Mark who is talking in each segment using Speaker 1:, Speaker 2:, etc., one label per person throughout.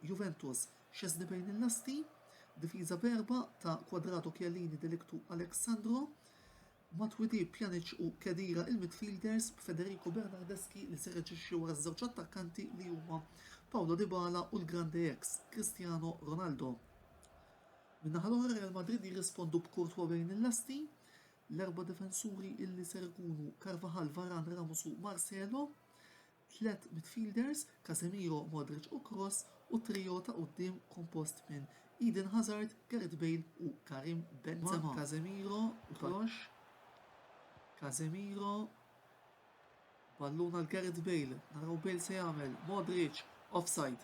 Speaker 1: Juventus xesni bejn il-lasti, difiża berba ta' Quadrato, Chiellini, Delictu, Alexandro, Matuidi, Pjanic u Kedira il-midfielders b'Federico Bernardeschi li se reġixxi wara żewġ attakkanti li huma Paulo Dybala u l-Grande Ex Cristiano Ronaldo. Min-naħa l-oħra Real Madrid jirrispondu b'Courtois bejn il-lasti, l-erba' difensuri illi ser ikunu Carvajal, Varane, Ramos u Marcelo, tliet midfielders Casemiro, Modric u Kroos u trio ta' quddiem kompost minn Eden Hazard, Gareth Bale u Karim Benzema. Casemiro, balluna l-Gareth Bale, naraw Bale se jagħmel, Modric, offside.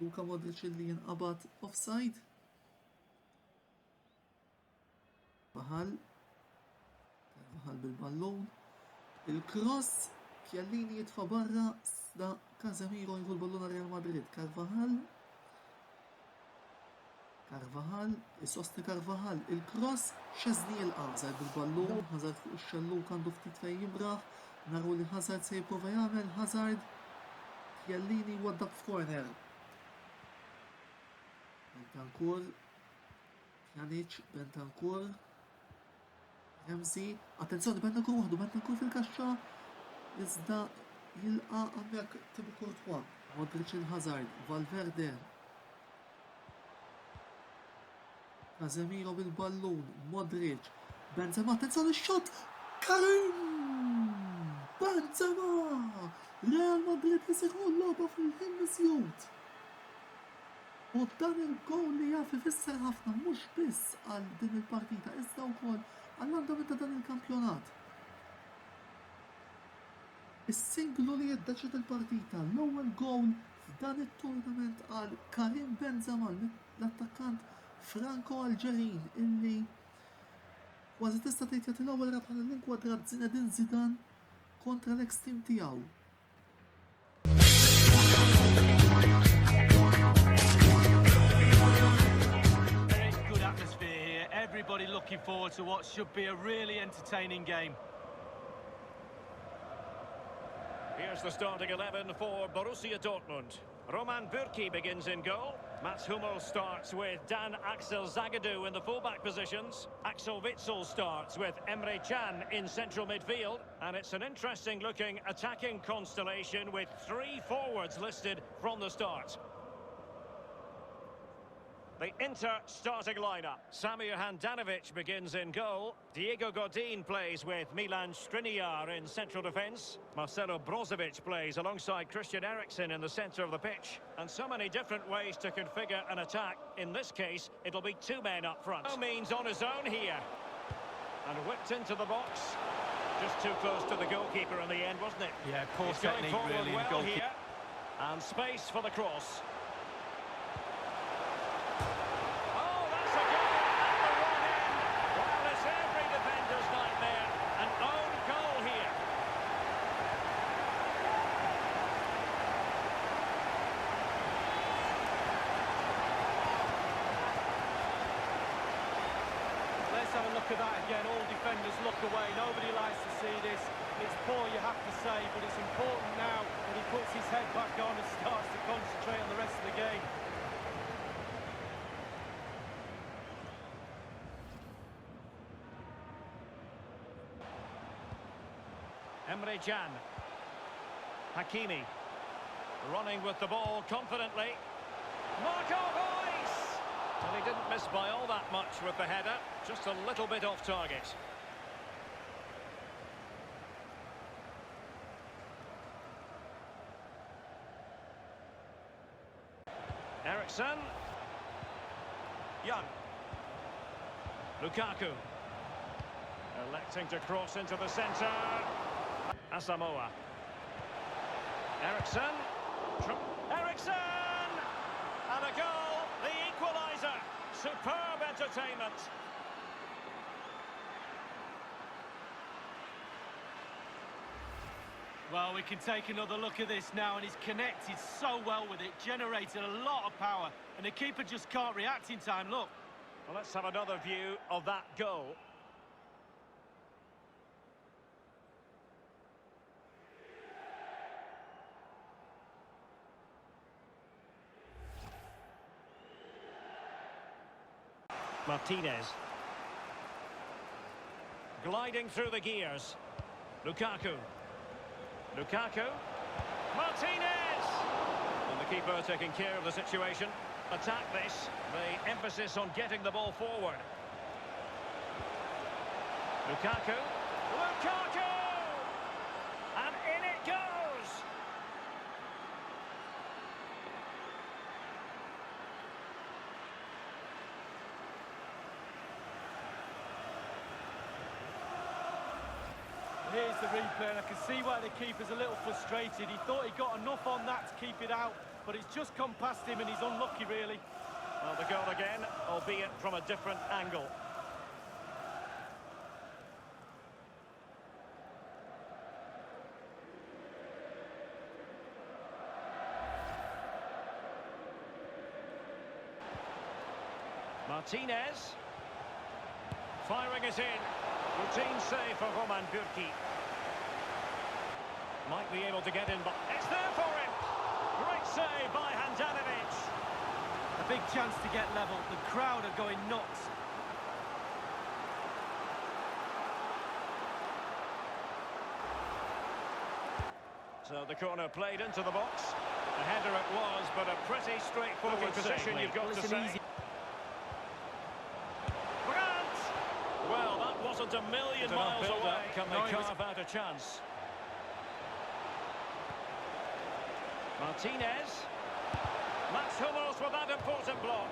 Speaker 1: Luka Modric li jinqabad offside. Carvajal bil-ballun. Il-cross, Chiellini jitfa barra, da Casemiro jgħu l-balluna Real Madrid. Carvajal, is-sosti Carvajal, il-cross, Szczesny jilqa' Hazard bil-ballun, Hazard fuq ix-xelluk għandu ftit fejn jimbraħ, naru li Hazard se jipprova jagħmel, Hazard, Chiellini waddab f'corner. Bentancur, Pjanic, Bentancur, Ramsey, attenzjoni, Bentancur fil-kaxxa, iżda jilqa' hemmhekk Thibaut Courtois, Modric il-Hazard, Valverde, Casemiro bil-ballun, Modric, Benzema, attenzjoni x-xott, Karim Benzema! Real Madrid jisiħu l-logħba fil-ħin miżjud. U dan il-gowl li jaf ifisser ħafna mhux biss għal din il-partita, iżda wkoll għall-andament ta' dan il-kampjonat. Is-singlu li jiddeċid il-partita, l-ewwel gowl f'dan it-turnament għal Karim Benzema, l-attakkant Franco-Alġerin illi kważi tista' tgħid jagħti l-ewwel rebħa l-inkwadrat Zinedine Zidane kontra l-ex-team tiegħu.
Speaker 2: Very good atmosphere here. Everybody looking forward to what should be a really entertaining game.
Speaker 3: Here's the starting 11 for Borussia Dortmund. Roman Bürki begins in goal. Mats Hummels starts with Dan Axel Zagadou in the fullback positions. Axel Witsel starts with Emre Can in central midfield. And it's an interesting looking attacking constellation with three forwards listed from the start. The Inter starting lineup. Samir Handanovic begins in goal. Diego Godin plays with Milan Skriniar in central defence. Marcelo Brozovic plays alongside Christian Eriksen in the centre of the pitch. And so many different ways to configure an attack. In this case, it'll be two men up front. No means on his own here. And whipped into the box. Just too close to the goalkeeper in the end, wasn't it?
Speaker 2: Yeah, poor technique really in the goalkeeper.
Speaker 3: Here. And space for the cross.
Speaker 2: Let's have a look at that again. All defenders look away. Nobody likes to see this. It's poor, you have to say, but it's important now that he puts his head back on and starts to concentrate on the rest of the game.
Speaker 3: Emre Can. Hakimi. Running with the ball confidently. Marco Reus! Well, he didn't miss by all that much with the header. Just a little bit off target. Eriksen. Young. Lukaku. Electing to cross into the centre. Asamoah. Eriksen. Eriksen! And a goal, the equaliser. Superb entertainment.
Speaker 2: Well, we can take another look at this now, and he's connected so well with it, generated a lot of power, and the keeper just can't react in time. Look.
Speaker 3: Well, let's have another view of that goal. Martinez. Gliding through the gears. Lukaku. Lukaku. Martinez! And the keeper taking care of the situation. Attack this. The emphasis on getting the ball forward. Lukaku. Lukaku! And in it goes!
Speaker 2: Here's the replay, and I can see why the keeper's a little frustrated. He thought he got enough on that to keep it out, but it's just come past him and he's unlucky, really.
Speaker 3: Well, the goal again, albeit from a different angle. Martinez. Firing it in. Routine save for Roman Bürki. Might be able to get in, but it's there for him. Great save by Handanovic.
Speaker 2: A big chance to get level. The crowd are going nuts.
Speaker 3: So the corner played into the box. A header it was, but a pretty straightforward position, you've got to say. Brandt! Well, that wasn't a million miles away. Can they carve out a chance? Martinez. Mats Hummels with that important block.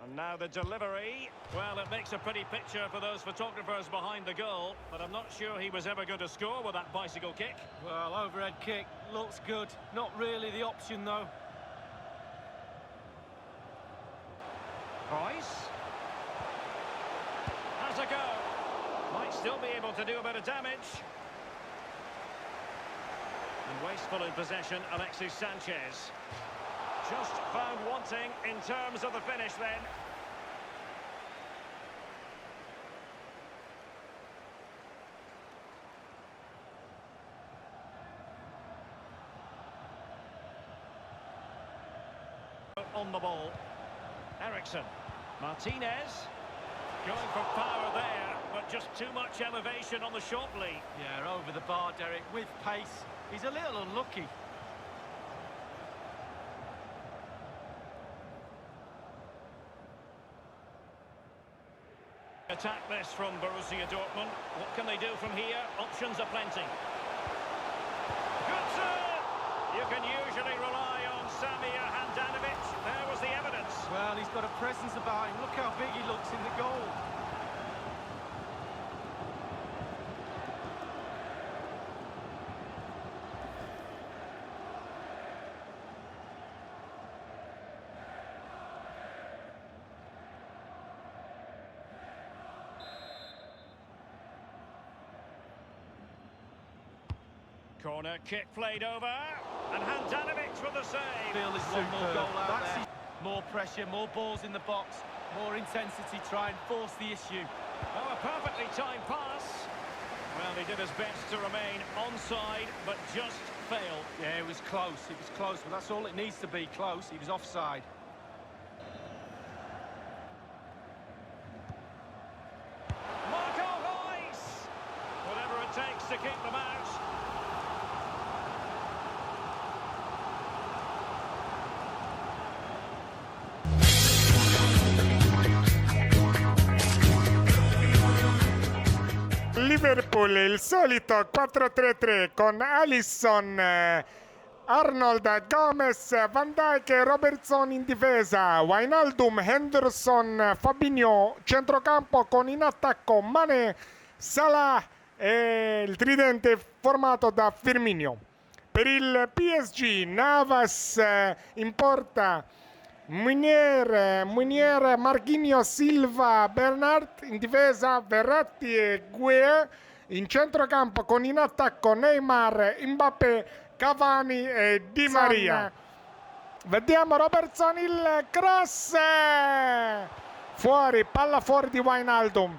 Speaker 3: And now the delivery. Well, it makes a pretty picture for those photographers behind the goal, but I'm not sure he was ever going to score with that bicycle kick.
Speaker 2: Well, overhead kick looks good. Not really the option, though.
Speaker 3: Royce. Has a go. Might still be able to do a bit of damage. And wasteful in possession, Alexis Sanchez. Just found wanting in terms of the finish then. On the ball. Eriksson. Martinez. Going for power there, but just too much elevation on the short lead.
Speaker 2: Yeah, over the bar, Derek, with pace. He's a little unlucky.
Speaker 3: Attack this from Borussia Dortmund. What can they do from here? Options are plenty. Götze! You can usually rely on Samir Handanovic. There was the evidence.
Speaker 2: Well, he's got a presence about him. Look how big he looks in the goal.
Speaker 3: Corner kick played over, and Handanovic with the save.
Speaker 2: Feel is one more goal out there. More pressure, more balls in the box, more intensity, try and force the issue.
Speaker 3: Oh, a perfectly timed pass. Well, he did his best to remain onside, but just failed.
Speaker 2: Yeah, it was close, but that's all it needs to be, close. He was offside.
Speaker 3: Marco Reus! Whatever it takes to keep them out.
Speaker 4: Liverpool, il solito 4-3-3 con Alisson, Arnold, Gomez, Van Dijk e Robertson in difesa, Wijnaldum, Henderson, Fabinho, centrocampo con in attacco Mané, Salah e il tridente formato da Firmino. Per il PSG, Navas in porta, Munier, Marquinhos, Silva, Bernard in difesa, Verratti e Gueye in centrocampo con in attacco Neymar, Mbappé, Cavani e Di Maria. Vediamo Robertson, il cross fuori, palla fuori di Wijnaldum.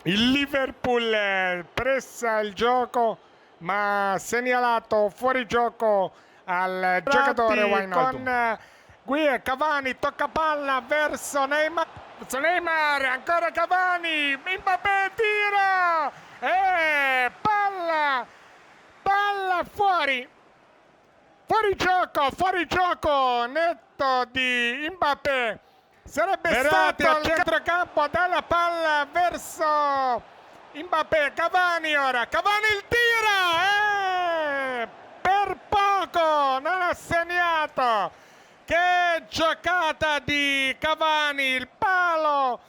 Speaker 4: Il Liverpool pressa il gioco ma segnalato fuori gioco al giocatore Wijnaldum. Con Qui è Cavani, tocca palla verso Neymar. Neymar, ancora Cavani, Mbappé tira! Palla fuori! Fuori gioco netto di Mbappé. Sarebbe stato al centrocampo dalla palla verso Mbappé. Cavani ora, Cavani il tira! Per poco non ha segnato. Che giocata di Cavani, il palo,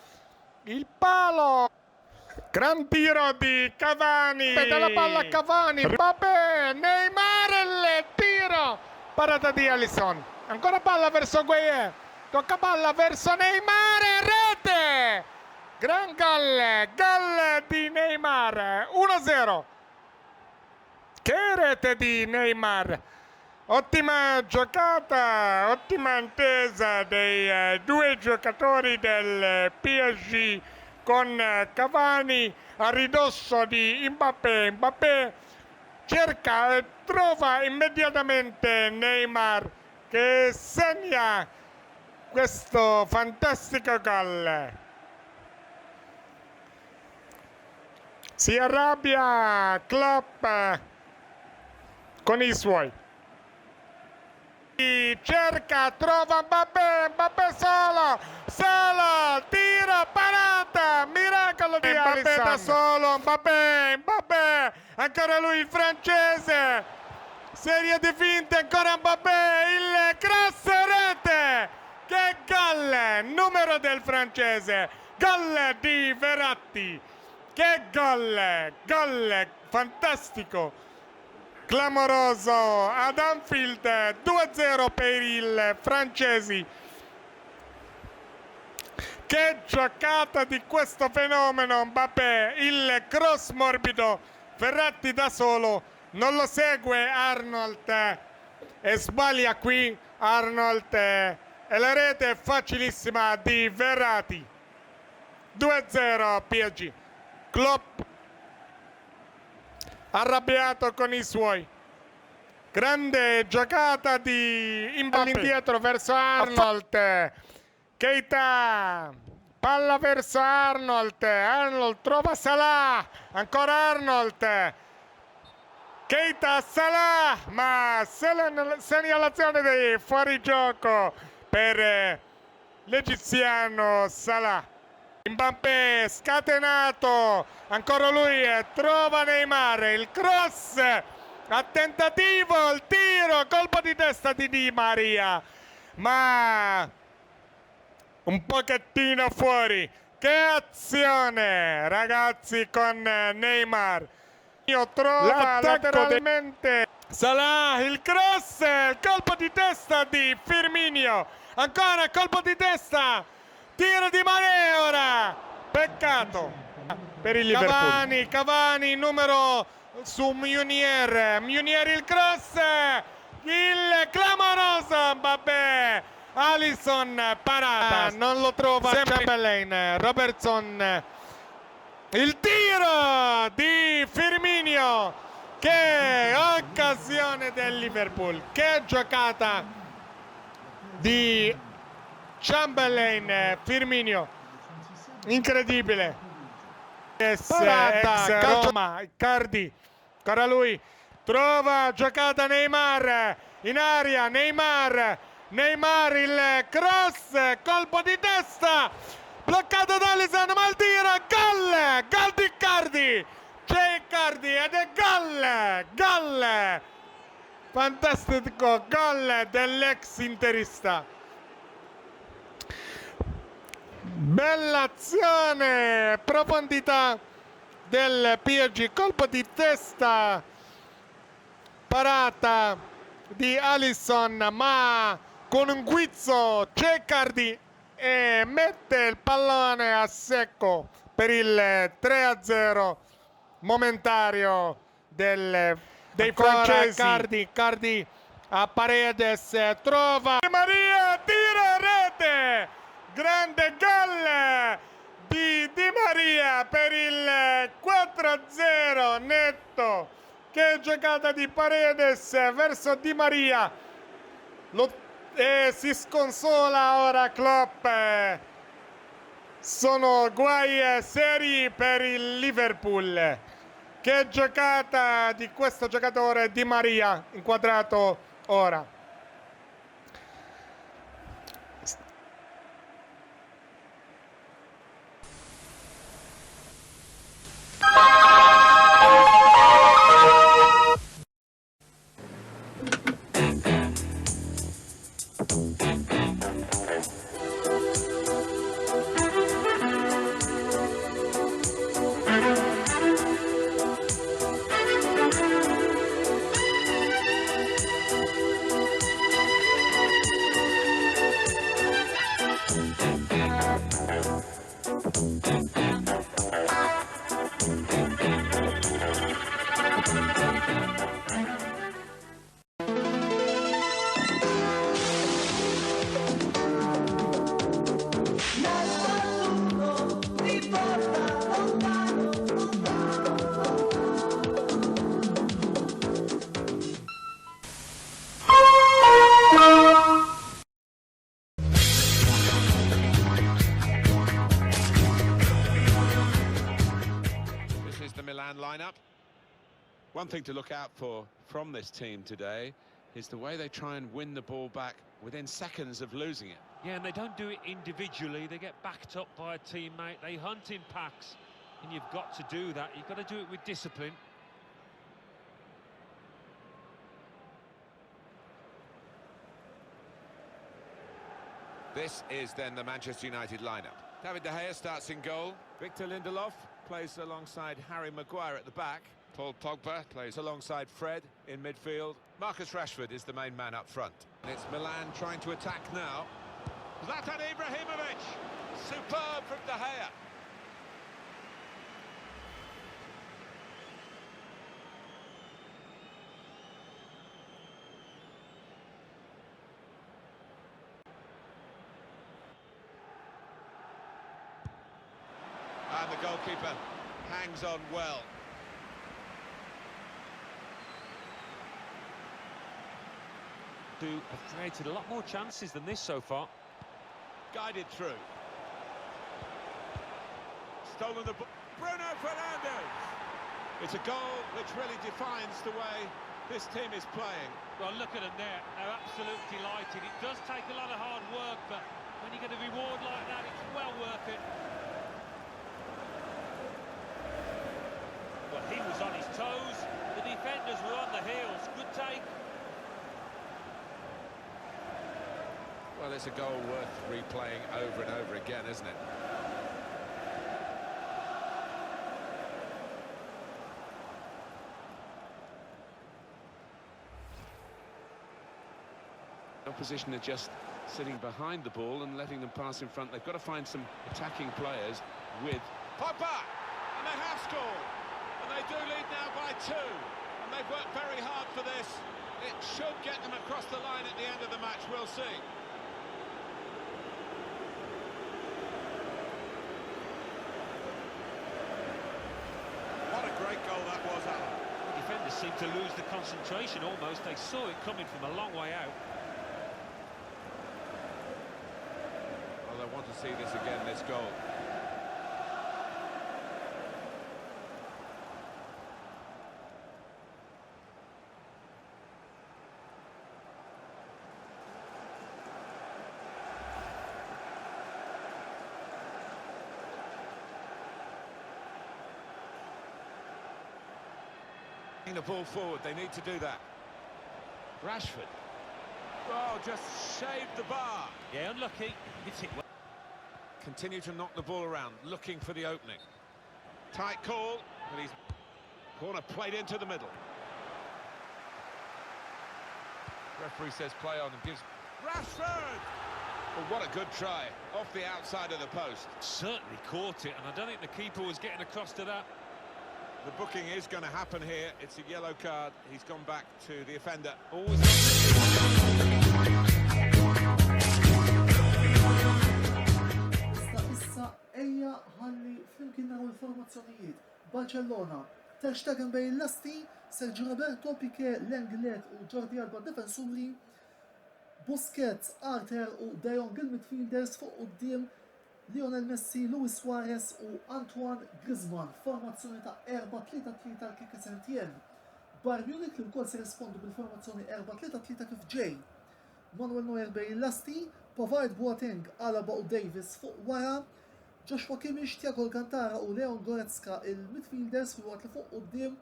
Speaker 4: gran tiro di Cavani, dalla palla a Cavani, Mbappé, Neymar, il tiro, parata di Alisson, ancora palla verso Gueye, tocca palla verso Neymar, rete, gran gol di Neymar, 1-0, che rete di Neymar. Ottima giocata, ottima intesa dei due giocatori del PSG con Cavani a ridosso di Mbappé. Mbappé cerca e trova immediatamente Neymar che segna questo fantastico gol. Si arrabbia Klopp con i suoi. Cerca, trova Mbappé solo, tiro, parata, miracolo di Alisson. Mbappé da solo, Mbappé, ancora lui il francese, serie di finte, ancora Mbappé, il cross, rete, che gol, numero del francese, gol di Verratti, che gol fantastico. Clamoroso ad Anfield, 2-0 per i francesi. Che giocata di questo fenomeno Mbappé, il cross morbido, Verratti da solo, non lo segue Arnold e sbaglia qui Arnold e la rete è facilissima di Verratti. 2-0 PSG. Klopp arrabbiato con i suoi. Grande giocata di Mbappé indietro verso Arnold. Keita, palla verso Arnold trova Salah, ancora Arnold. Keita, Salah, ma segnalazione di fuorigioco per l'egiziano Salah. Mbappé scatenato, ancora lui trova Neymar, il cross a tentativo, il tiro, colpo di testa di Di Maria, ma un pochettino fuori. Che azione ragazzi con Neymar, io trova lateralmente Salah, il cross, il colpo di testa di Firmino, ancora colpo di testa, tiro di Mané ora, peccato per il Liverpool. Cavani numero su Meunier, il cross, il clamoroso Mbappé, Alisson parata, non lo trova Chamberlain, Robertson, il tiro di Firmino, che occasione del Liverpool, che giocata di Chamberlain, Firmino, incredibile. Parata, Roma, Icardi, ancora lui, trova giocata Neymar, in aria, Neymar, il cross, colpo di testa, bloccato da Alisson, ma il tiro, gol di Icardi, c'è Icardi ed è gol, fantastico gol dell'ex interista. Bella azione, profondità del PSG, colpo di testa, parata di Alisson, ma con un guizzo c'è Icardi e mette il pallone a secco per il 3-0 momentaneo dei francesi. Icardi a Paredes, trova Di Maria, tira, rete, grande gol di Di Maria per il 4-0 netto. Che giocata di Paredes verso Di Maria, lo e si sconsola ora Klopp. Sono guai seri per il Liverpool. Che giocata di questo giocatore Di Maria, inquadrato ora.
Speaker 5: Lineup. One thing to look out for from this team today is the way they try and win the ball back within seconds of losing it.
Speaker 6: Yeah, and they don't do it individually. They get backed up by a teammate. They hunt in packs, and you've got to do that. You've got to do it with discipline.
Speaker 5: This is then the Manchester United lineup. David De Gea starts in goal. Victor Lindelof plays alongside Harry Maguire at the back. Paul Pogba plays alongside Fred in midfield. Marcus Rashford is the main man up front. And it's Milan trying to attack now. Zlatan Ibrahimovic! Superb from De Gea. And the goalkeeper hangs on well.
Speaker 6: Have created a lot more chances than this so far.
Speaker 5: Guided through. Stolen the ball. Bruno Fernandes! It's a goal which really defines the way this team is playing.
Speaker 6: Well, look at them there. They're absolutely delighted. It does take a lot of hard work, but when you get a reward like that, it's well worth it. Well, he was on his toes. The defenders were on the heels. Good take.
Speaker 5: Well, it's a goal worth replaying over and over again, isn't it? Opposition are just sitting behind the ball and letting them pass in front. They've got to find some attacking players with Pogba, and they have scored, and they do lead now by 2, and they've worked very hard for this. It should get them across the line at the end of the match. We'll see. What a great goal that was, Alan.
Speaker 6: The defenders seemed to lose the concentration almost. They saw it coming from a long way out.
Speaker 5: Well, I want to see this again, this goal. The ball forward, they need to do that. Rashford. Oh, just shaved the bar.
Speaker 6: Yeah, unlucky. Hits it well.
Speaker 5: Continue to knock the ball around, looking for the opening. Tight call, but he's corner played into the middle. Referee says play on and gives Rashford. Well, what a good try off the outside of the post.
Speaker 6: Certainly caught it, and I don't think the keeper was getting across to that.
Speaker 5: The booking is going to happen here. It's a yellow card. He's gone back to the offender.
Speaker 6: Always.
Speaker 1: Issa ejja ħalli flimkien naraw informazzjonijiet. Barcellona, Ter Stegen bejn l-asti, Sergio Roberto, Piqué, Lenglet u Jordi Alba defensuri. Busquets, Arthur u De Jong il-midfielders fuq quddiem Lionel Messi, Luis Suarez u Antoine Griezmann. Formazzjoni ta' 4-3-3 kif kisentjen. Bayern Munich li wkoll se rispondu bil-formazzjoni 4-3-3 kif ġej. Manuel Neuer bejn lasti, Pavard, Boateng, Alaba u Davis fuq wara, Joshua Kimmich, Thiago Alcantara u Leon Goretzka il-midfielders fi waqt li fuq quddiem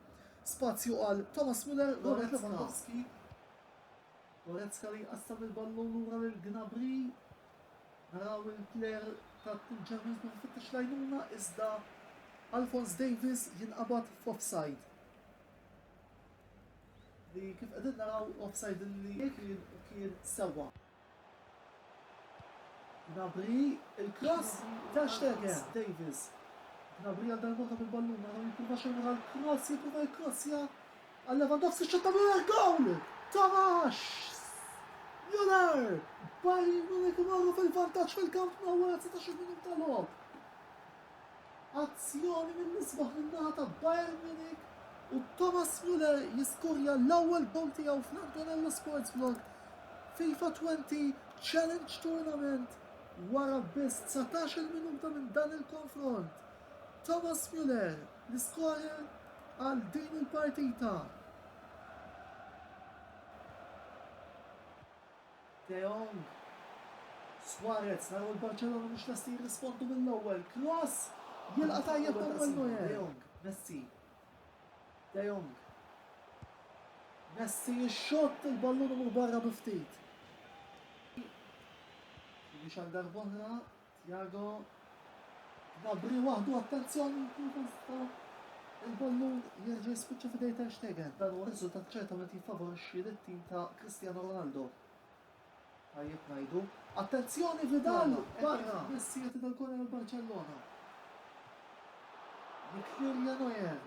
Speaker 1: spazju għal Thomas Müller, Robert Lewandowski. Goretzka li qassam il-ballon lura lil-Gnabry. Naraw il-player ta' Team Germans ma fittex lajnuna iżda Alphonse Davies jinqabad f'offside. Li kif qegħdin naraw offside li kien sewwa. Gnabry, il-cross ta' Stegen, Davies. Gnabry għal darba bil-ballun, naraw jipruva xejn wara l-cross, jipruva l-crossja għal Lewandowski xotta Müller, gowl! Thomas Müller! Bayern Munich marru fil-vantaġġ fil-kamp nawwara 16 minuta l-logħob. Azzjoni mill-isbaħ min-naħa ta' Bayern Munich u Thomas Müller jiskurja l-ewwel gowl tiegħu fl-Antonello Sports Vlog FIFA 20 Challenge Tournament wara biss 19 minuta minn dan il-konfront. Thomas Müller l-iskorer għal din il-partita. De Jong, Suarez, naraw il-Barcellona mhux lesti jirrispondu mill-ewwel. Cross jilqa' tajjeb Manuel Neuer. De Jong, Messi. De Jong. Messi jixxott il-ballun mur barra biftit. Biex għal darbohra, Thiago. Gnabry waħdu, attenzjoni, il-ballun jerġa' jispiċċa f'idej ter Stegen. Dan huwa riżultat ċertament jiffavorixxi lit-tim ta' Cristiano Ronaldo. Tajjeb ngħidu. Attenzjoni Vidal! Barra! Messi qed idol korner il-Barcellona. Mkirja Neuer.